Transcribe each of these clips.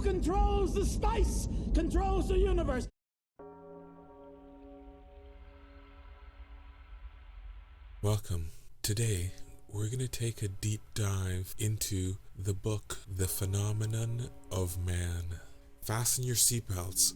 who controls the spice, controls the universe. Welcome. Today, we're going to take a deep dive into the book, The Phenomenon of Man. Fasten your seatbelts,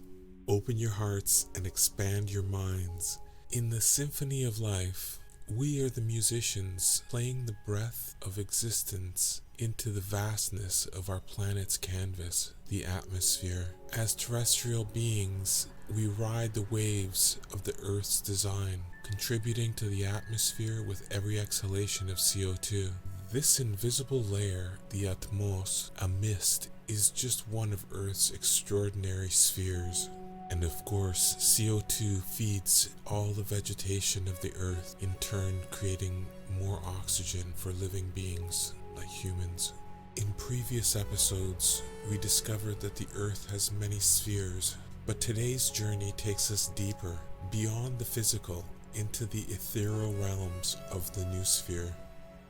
open your hearts, and expand your minds. In the symphony of life, we are the musicians playing the breath of existence into the vastness of our planet's canvas, the atmosphere. As terrestrial beings, we ride the waves of the Earth's design, contributing to the atmosphere with every exhalation of CO2. This invisible layer, the atmos, a mist, is just one of Earth's extraordinary spheres. And of course, CO2 feeds all the vegetation of the Earth, in turn creating more oxygen for living beings like humans. In previous episodes, we discovered that the Earth has many spheres, but today's journey takes us deeper, beyond the physical, into the ethereal realms of the noosphere.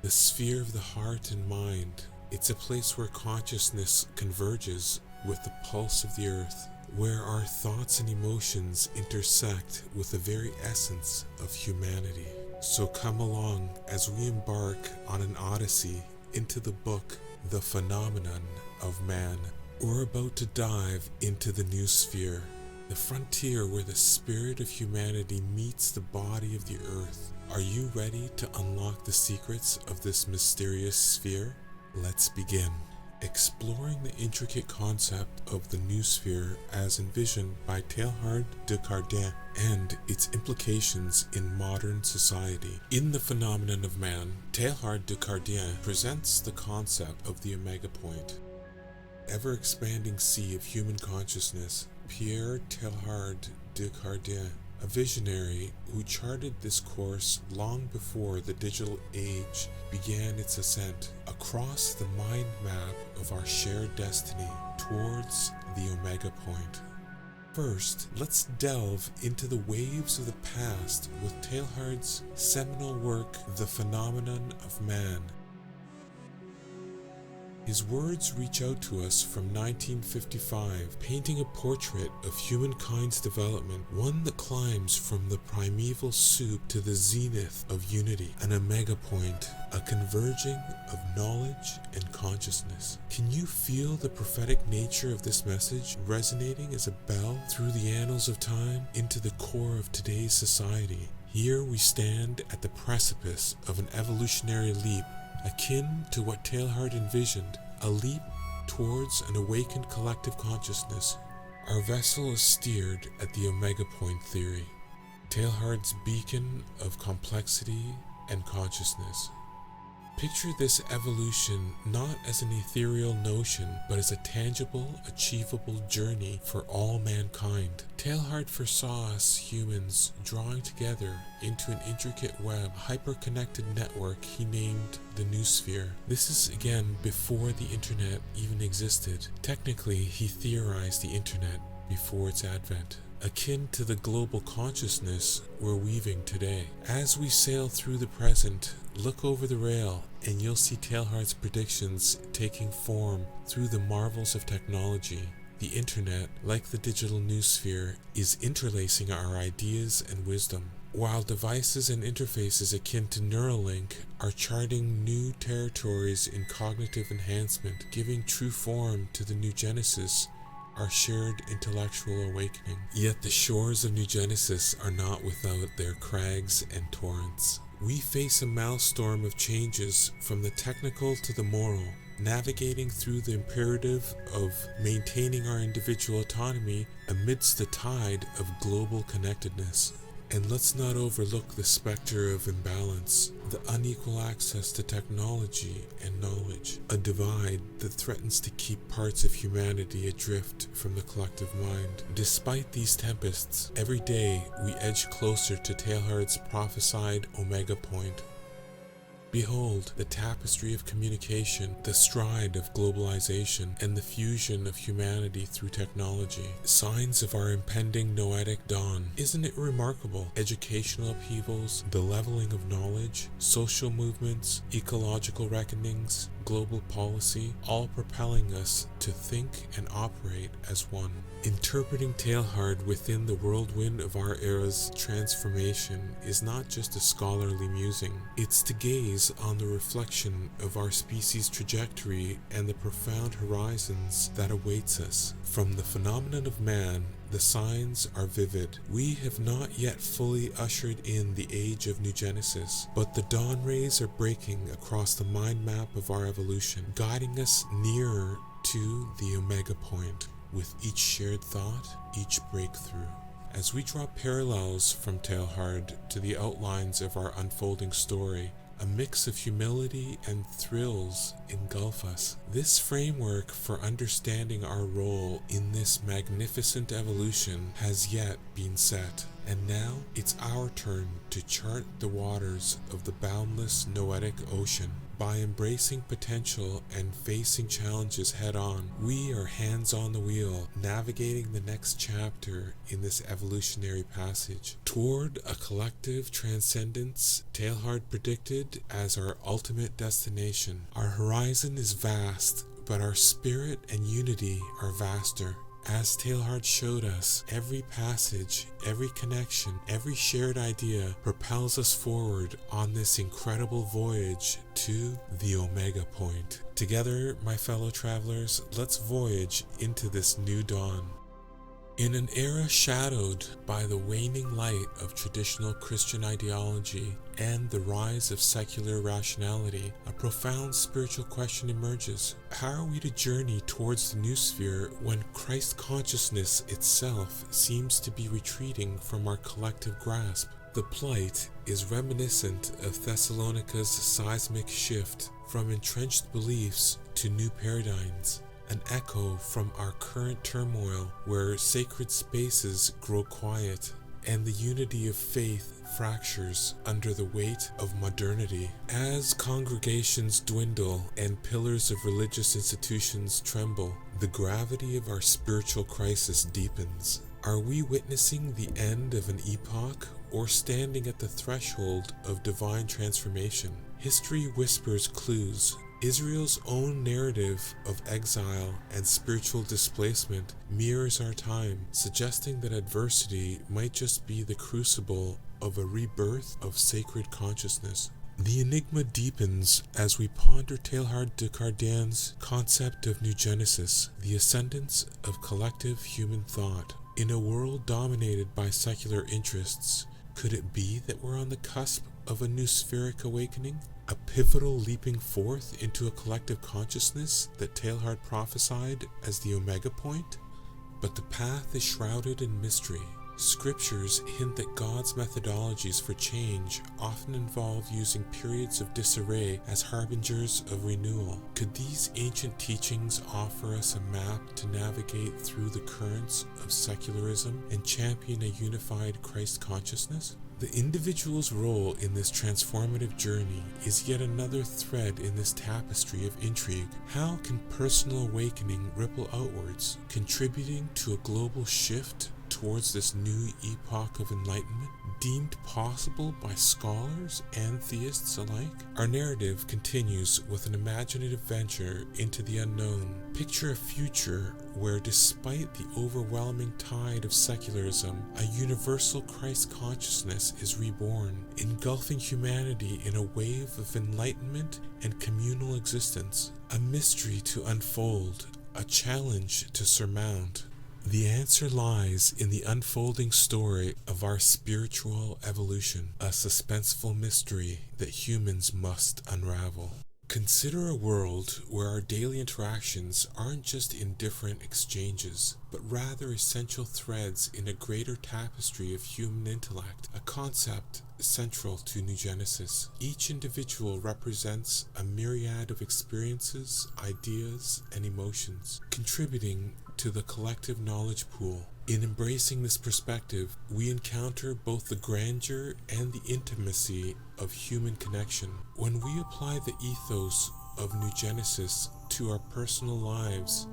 The sphere of the heart and mind. It's a place where consciousness converges with the pulse of the Earth, where our thoughts and emotions intersect with the very essence of humanity. So come along as we embark on an odyssey into the book, The Phenomenon of Man. We're about to dive into the noosphere, the frontier where the spirit of humanity meets the body of the Earth. Are you ready to unlock the secrets of this mysterious sphere? Let's begin. Exploring the intricate concept of the noosphere as envisioned by Teilhard de Chardin and its implications in modern society. In The Phenomenon of Man, Teilhard de Chardin presents the concept of the omega point, ever-expanding sea of human consciousness. Pierre Teilhard de Chardin, a visionary who charted this course long before the digital age began its ascent across the mind map of our shared destiny towards the omega point. First, let's delve into the waves of the past with Teilhard's seminal work, The Phenomenon of Man. His words reach out to us from 1955, painting a portrait of humankind's development, one that climbs from the primeval soup to the zenith of unity, an omega point, a converging of knowledge and consciousness. Can you feel the prophetic nature of this message resonating as a bell through the annals of time into the core of today's society? Here we stand at the precipice of an evolutionary leap, akin to what Teilhard envisioned, a leap towards an awakened collective consciousness. Our vessel is steered at the omega point theory, Teilhard's beacon of complexity and consciousness. Picture this evolution not as an ethereal notion, but as a tangible, achievable journey for all mankind. Teilhard foresaw us humans drawing together into an intricate web, hyper-connected network he named the noosphere. This is again before the internet even existed. Technically, he theorized the internet before its advent. Akin to the global consciousness we're weaving today. As we sail through the present, look over the rail and you'll see Teilhard's predictions taking form through the marvels of technology. The internet, like the digital noosphere, is interlacing our ideas and wisdom, while devices and interfaces akin to Neuralink are charting new territories in cognitive enhancement, giving true form to the new Genesis, our shared intellectual awakening. Yet the shores of New Genesis are not without their crags and torrents. We face a maelstrom of changes from the technical to the moral, navigating through the imperative of maintaining our individual autonomy amidst the tide of global connectedness. And let's not overlook the specter of imbalance, the unequal access to technology and knowledge, a divide that threatens to keep parts of humanity adrift from the collective mind. Despite these tempests, every day we edge closer to Teilhard's prophesied omega point. Behold the tapestry of communication, the stride of globalization, and the fusion of humanity through technology. Signs of our impending noetic dawn. Isn't it remarkable? Educational upheavals, the leveling of knowledge, social movements, ecological reckonings, global policy, all propelling us to think and operate as one. Interpreting Teilhard within the whirlwind of our era's transformation is not just a scholarly musing. It's to gaze on the reflection of our species' trajectory and the profound horizons that awaits us. From the phenomenon of man, the signs are vivid. We have not yet fully ushered in the age of New Genesis, but the dawn rays are breaking across the mind map of our evolution, guiding us nearer to the Omega point. With each shared thought, each breakthrough. As we draw parallels from Teilhard to the outlines of our unfolding story, a mix of humility and thrills engulf us. This framework for understanding our role in this magnificent evolution has yet been set, and now it's our turn to chart the waters of the boundless noetic ocean. By embracing potential and facing challenges head-on, we are hands on the wheel, navigating the next chapter in this evolutionary passage toward a collective transcendence Teilhard predicted as our ultimate destination. Our horizon is vast, but our spirit and unity are vaster. As Teilhard showed us, every passage, every connection, every shared idea propels us forward on this incredible voyage to the Omega point. Together, my fellow travelers, let's voyage into this new dawn. In an era shadowed by the waning light of traditional Christian ideology and the rise of secular rationality, a profound spiritual question emerges. How are we to journey towards the new sphere when Christ consciousness itself seems to be retreating from our collective grasp? The plight is reminiscent of Thessalonica's seismic shift from entrenched beliefs to new paradigms. An echo from our current turmoil where sacred spaces grow quiet and the unity of faith fractures under the weight of modernity. As congregations dwindle and pillars of religious institutions tremble, the gravity of our spiritual crisis deepens. Are we witnessing the end of an epoch or standing at the threshold of divine transformation? History whispers clues. Israel's own narrative of exile and spiritual displacement mirrors our time, suggesting that adversity might just be the crucible of a rebirth of sacred consciousness. The enigma deepens as we ponder Teilhard de Chardin's concept of New Genesis, the ascendance of collective human thought. In a world dominated by secular interests, could it be that we're on the cusp of a new spheric awakening? A pivotal leaping forth into a collective consciousness that Teilhard prophesied as the Omega point? But the path is shrouded in mystery. Scriptures hint that God's methodologies for change often involve using periods of disarray as harbingers of renewal. Could these ancient teachings offer us a map to navigate through the currents of secularism and champion a unified Christ consciousness? The individual's role in this transformative journey is yet another thread in this tapestry of intrigue. How can personal awakening ripple outwards, contributing to a global shift towards this new epoch of enlightenment, deemed possible by scholars and theists alike? Our narrative continues with an imaginative venture into the unknown. Picture a future where, despite the overwhelming tide of secularism, a universal Christ consciousness is reborn, engulfing humanity in a wave of enlightenment and communal existence. A mystery to unfold, a challenge to surmount. The answer lies in the unfolding story of our spiritual evolution, a suspenseful mystery that humans must unravel. Consider a world where our daily interactions aren't just indifferent exchanges, but rather essential threads in a greater tapestry of human intellect, a concept central to New Genesis. Each individual represents a myriad of experiences, ideas, and emotions, contributing to the collective knowledge pool. In embracing this perspective, we encounter both the grandeur and the intimacy of human connection. When we apply the ethos of New Genesis to our personal lives,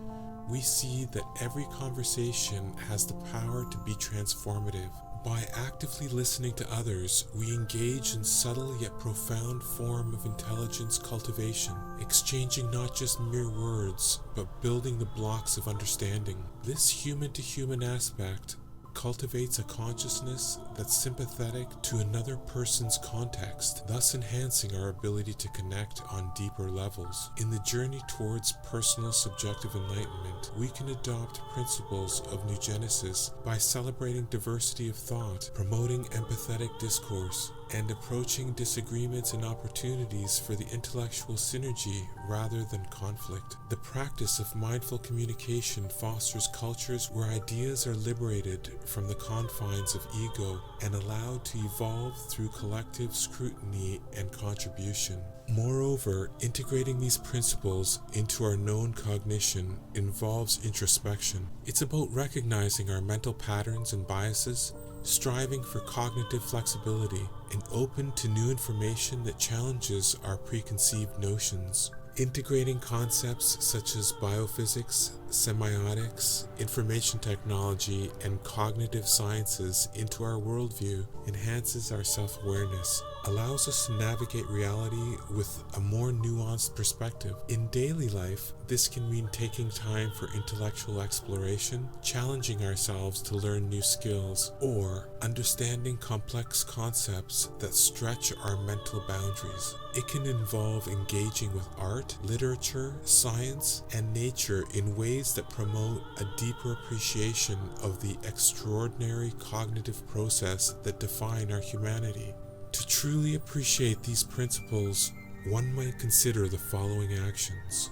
we see that every conversation has the power to be transformative. By actively listening to others, we engage in subtle yet profound form of intelligence cultivation, exchanging not just mere words, but building the blocks of understanding. This human-to-human aspect cultivates a consciousness that's sympathetic to another person's context, thus enhancing our ability to connect on deeper levels. In the journey towards personal subjective enlightenment, we can adopt principles of New Genesis by celebrating diversity of thought, promoting empathetic discourse, and approaching disagreements and opportunities for the intellectual synergy rather than conflict. The practice of mindful communication fosters cultures where ideas are liberated from the confines of ego and allowed to evolve through collective scrutiny and contribution. Moreover, integrating these principles into our known cognition involves introspection. It's about recognizing our mental patterns and biases, striving for cognitive flexibility, and open to new information that challenges our preconceived notions. Integrating concepts such as biophysics, semiotics, information technology, and cognitive sciences into our worldview enhances our self-awareness, allows us to navigate reality with a more nuanced perspective. In daily life, this can mean taking time for intellectual exploration, challenging ourselves to learn new skills, or understanding complex concepts that stretch our mental boundaries. It can involve engaging with art, literature, science, and nature in ways that promote a deeper appreciation of the extraordinary cognitive process that define our humanity. To truly appreciate these principles, one might consider the following actions.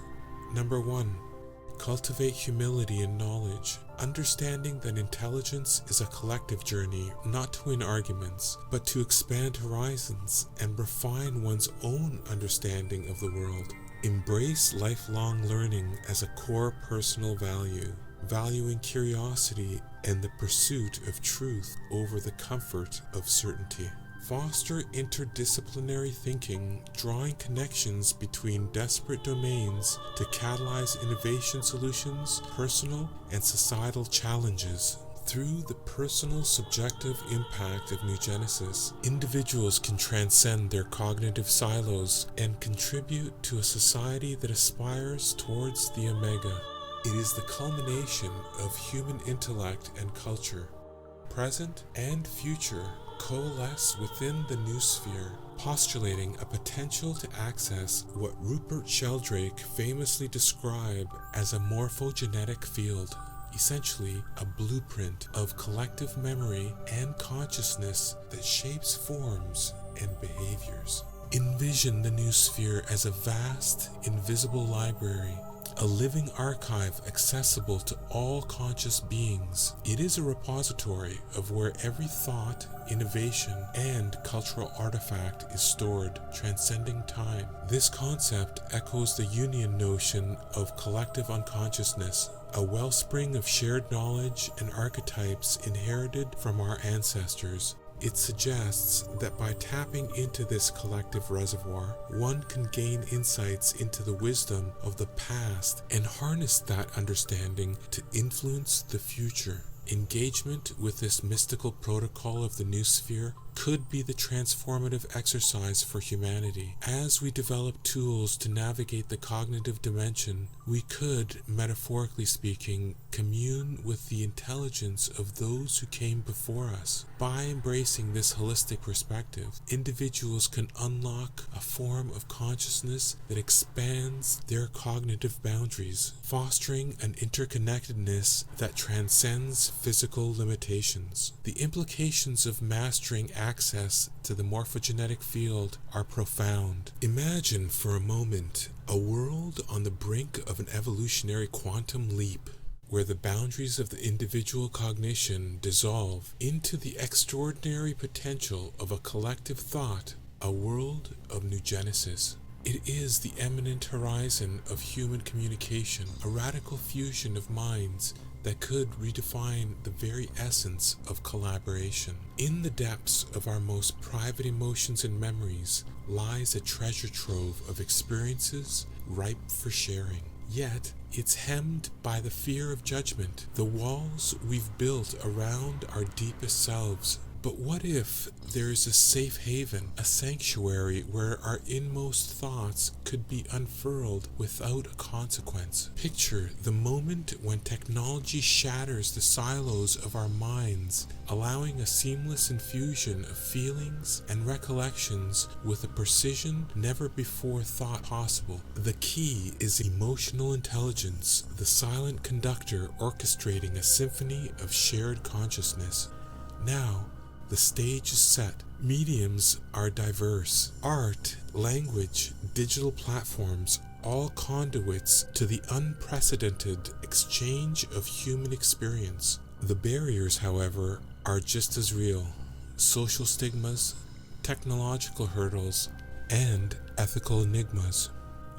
Number 1. Cultivate humility and knowledge, understanding that intelligence is a collective journey, not to win arguments, but to expand horizons and refine one's own understanding of the world. Embrace lifelong learning as a core personal value, valuing curiosity and the pursuit of truth over the comfort of certainty. Foster interdisciplinary thinking, drawing connections between disparate domains to catalyze innovation solutions, personal and societal challenges. Through the personal subjective impact of New Genesis, individuals can transcend their cognitive silos and contribute to a society that aspires towards the Omega. It is the culmination of human intellect and culture. Present and future coalesce within the new sphere, postulating a potential to access what Rupert Sheldrake famously described as a morphogenetic field, essentially a blueprint of collective memory and consciousness that shapes forms and behaviors. Envision the new sphere as a vast, invisible library, a living archive accessible to all conscious beings. It is a repository of where every thought, innovation, and cultural artifact is stored, transcending time. This concept echoes the Jungian notion of collective unconsciousness, a wellspring of shared knowledge and archetypes inherited from our ancestors. It suggests that by tapping into this collective reservoir, one can gain insights into the wisdom of the past and harness that understanding to influence the future. Engagement with this mystical protocol of the new sphere could be the transformative exercise for humanity. As we develop tools to navigate the cognitive dimension, we could, metaphorically speaking, commune with the intelligence of those who came before us. By embracing this holistic perspective, individuals can unlock a form of consciousness that expands their cognitive boundaries, fostering an interconnectedness that transcends physical limitations. The implications of mastering access to the morphogenetic field are profound. Imagine for a moment a world on the brink of an evolutionary quantum leap, where the boundaries of the individual cognition dissolve into the extraordinary potential of a collective thought, a world of New Genesis. It is the eminent horizon of human communication, a radical fusion of minds that could redefine the very essence of collaboration. In the depths of our most private emotions and memories lies a treasure trove of experiences ripe for sharing. Yet, it's hemmed by the fear of judgment, the walls we've built around our deepest selves. But what if there's a safe haven, a sanctuary where our inmost thoughts could be unfurled without a consequence? Picture the moment when technology shatters the silos of our minds, allowing a seamless infusion of feelings and recollections with a precision never before thought possible. The key is emotional intelligence, the silent conductor orchestrating a symphony of shared consciousness. Now, the stage is set. Mediums are diverse. Art, language, digital platforms, all conduits to the unprecedented exchange of human experience. The barriers, however, are just as real. Social stigmas, technological hurdles, and ethical enigmas.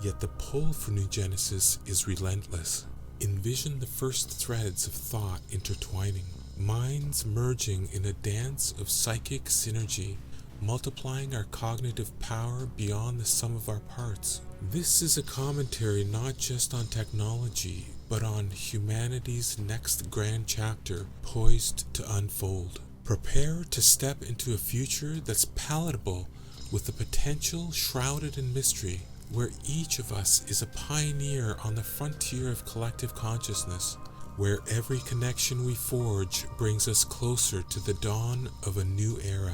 Yet the pull for New Genesis is relentless. Envision the first threads of thought intertwining. Minds merging in a dance of psychic synergy, multiplying our cognitive power beyond the sum of our parts. This is a commentary not just on technology, but on humanity's next grand chapter poised to unfold. Prepare to step into a future that's palatable with the potential shrouded in mystery, where each of us is a pioneer on the frontier of collective consciousness, where every connection we forge brings us closer to the dawn of a new era.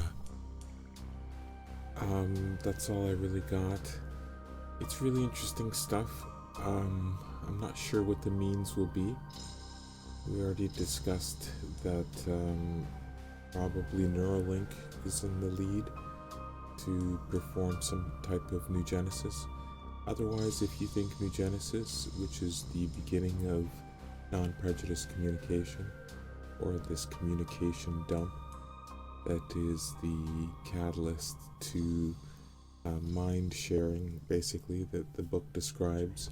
That's all I really got. It's really interesting stuff. I'm not sure what the means will be. We already discussed that probably Neuralink is in the lead to perform some type of New Genesis. Otherwise, if you think New Genesis, which is the beginning of non-prejudiced communication, or this communication dump that is the catalyst to mind sharing, basically, that the book describes.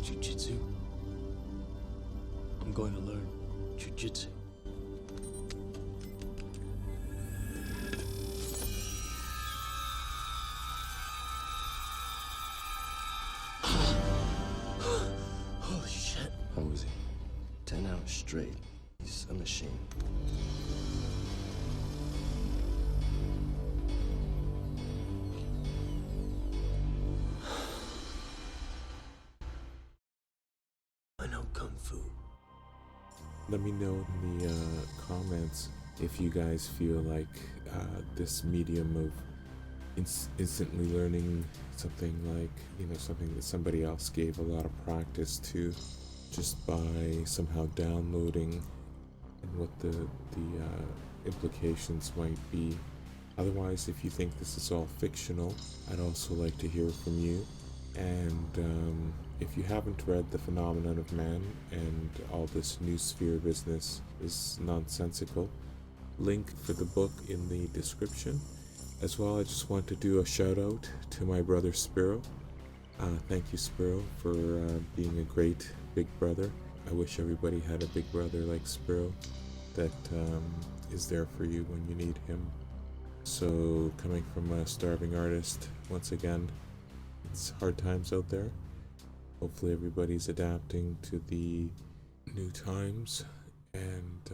Jiu-jitsu? I'm going to learn jiu-jitsu. Holy shit. How was he? 10 hours straight. He's a machine. I know Kung Fu. Let me know in the comments if you guys feel like this medium of instantly learning something like, something that somebody else gave a lot of practice to, just by somehow downloading, and what the implications might be. Otherwise, if you think this is all fictional, I'd also like to hear from you. And if you haven't read The Phenomenon of Man and all this new sphere business is nonsensical, link for the book in the description. As well, I just want to do a shout out to my brother Spiro. Thank you, Spiro, for being a great big brother. I wish everybody had a big brother like Spiro that is there for you when you need him. So, coming from a starving artist, once again, it's hard times out there. Hopefully everybody's adapting to the new times, and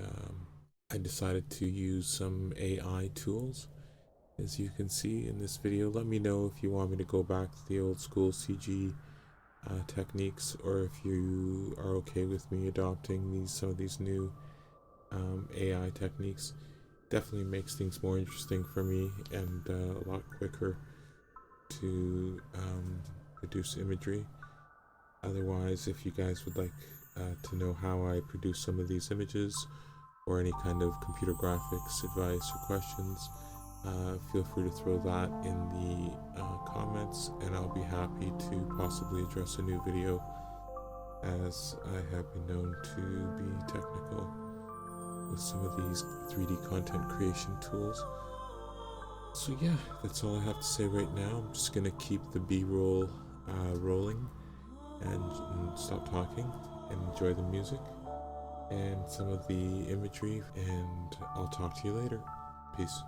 I decided to use some AI tools. As you can see in this video, let me know if you want me to go back to the old school CG techniques, or if you are okay with me adopting some of these new AI techniques. Definitely makes things more interesting for me, and a lot quicker to produce imagery. Otherwise, if you guys would like to know how I produce some of these images, or any kind of computer graphics advice or questions, feel free to throw that in the comments, and I'll be happy to possibly address a new video, as I have been known to be technical with some of these 3D content creation tools. So yeah, that's all I have to say right now. I'm just gonna keep the B-roll rolling and stop talking and enjoy the music and some of the imagery, and I'll talk to you later. Peace.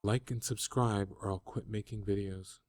Like and subscribe or I'll quit making videos.